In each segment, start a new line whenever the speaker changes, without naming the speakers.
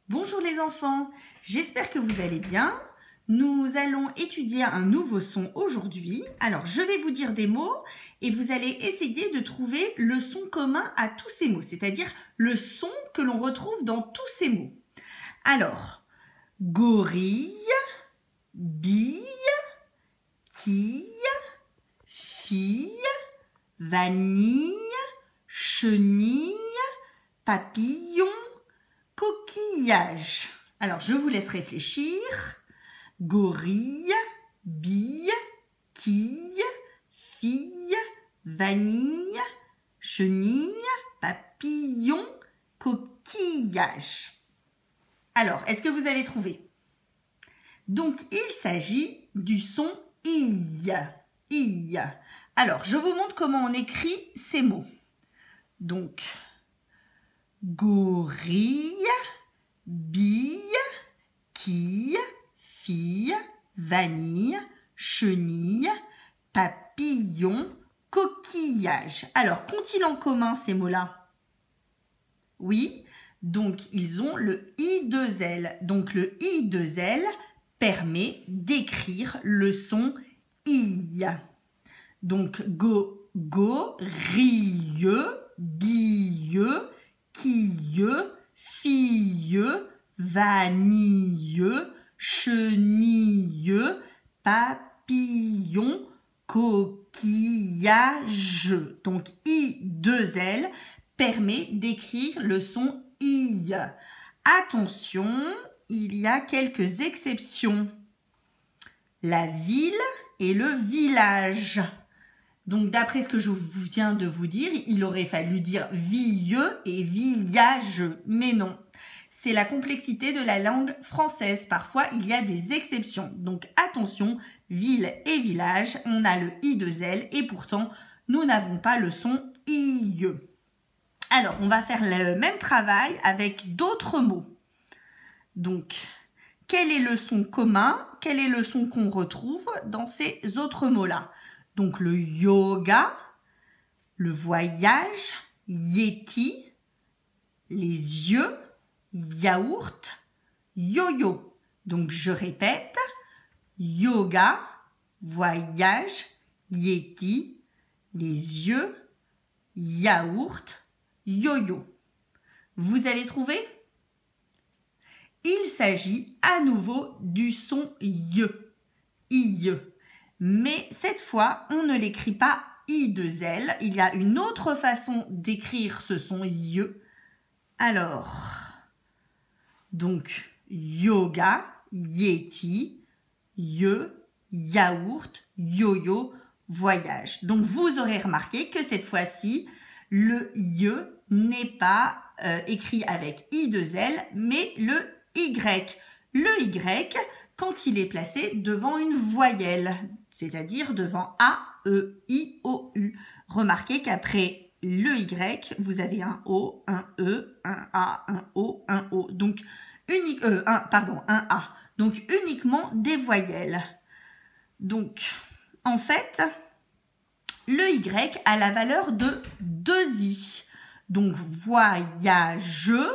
Bonjour les enfants, j'espère que vous allez bien. Nous allons étudier un nouveau son aujourd'hui. Alors, je vais vous dire des mots et vous allez essayer de trouver le son commun à tous ces mots, c'est-à-dire le son que l'on retrouve dans tous ces mots. Alors, gorille, bille, quille, fille, vanille, chenille, papillon, coquillage. Alors, je vous laisse réfléchir. Gorille, bille, quille, fille, vanille, chenille, papillon, coquillage. Alors, est-ce que vous avez trouvé? Donc, il s'agit du son I. I. Alors, je vous montre comment on écrit ces mots. Donc, gorille, bille, quille, fille, vanille, chenille, papillon, coquillage. Alors, qu'ont-ils en commun ces mots-là? Oui, donc ils ont le I2L. Donc le I2L permet d'écrire le son I. Donc gorille, bille, quille, fille, vanille, chenille, papillon, coquillage. Donc I2L permet d'écrire le son I. Attention, il y a quelques exceptions. La ville et le village. Donc, d'après ce que je viens de vous dire, il aurait fallu dire vieux et villageux. Mais non, c'est la complexité de la langue française. Parfois, il y a des exceptions. Donc, attention, ville et village, on a le I2L et pourtant, nous n'avons pas le son IE. Alors, on va faire le même travail avec d'autres mots. Donc, quel est le son commun? Quel est le son qu'on retrouve dans ces autres mots-là? Donc, le yoga, le voyage, yeti, les yeux, yaourt, yo-yo. Donc, je répète, yoga, voyage, yeti, les yeux, yaourt, yo-yo. Vous avez trouvé? Il s'agit à nouveau du son Y. I. Mais cette fois, on ne l'écrit pas I2L. Il y a une autre façon d'écrire ce son Y. Alors, donc, yoga, yeti, yaourt, yo-yo, voyage. Donc, vous aurez remarqué que cette fois-ci, le Y n'est pas écrit avec I2L, mais le Y. Le Y, quand il est placé devant une voyelle, c'est-à-dire devant A, E, I, O, U. Remarquez qu'après le Y, vous avez un O, un E, un A, un O, un O. Donc, un A. Donc, uniquement des voyelles. Donc, en fait, le Y a la valeur de 2I. Donc, voyageux.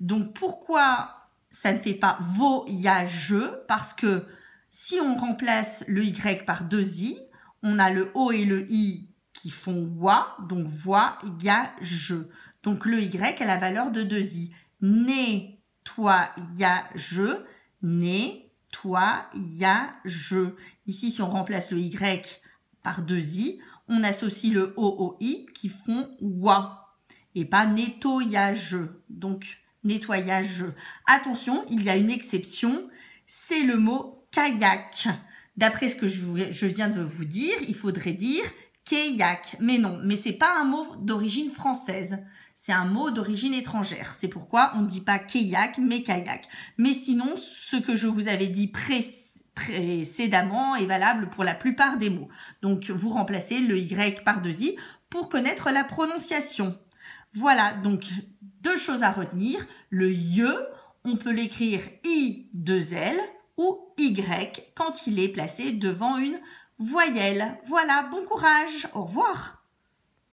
Donc, pourquoi ça ne fait pas voyageux? Parce que si on remplace le Y par 2I, on a le O et le I qui font wa, donc voyageux. Donc, le Y a la valeur de 2I. Nettoyageux, nettoyageux. Ici, si on remplace le Y par 2I, on associe le O au I qui font wa et pas nettoyageux. Donc, nettoyageux. Attention, il y a une exception, c'est le mot kayak. D'après ce que je viens de vous dire, il faudrait dire kayak. Mais non, mais c'est pas un mot d'origine française. C'est un mot d'origine étrangère. C'est pourquoi on ne dit pas kayak, mais kayak. Mais sinon, ce que je vous avais dit précédemment est valable pour la plupart des mots. Donc, vous remplacez le Y par 2I pour connaître la prononciation. Voilà, donc, deux choses à retenir. Le Y, on peut l'écrire I2L ou Y quand il est placé devant une voyelle. Voilà, bon courage, au revoir.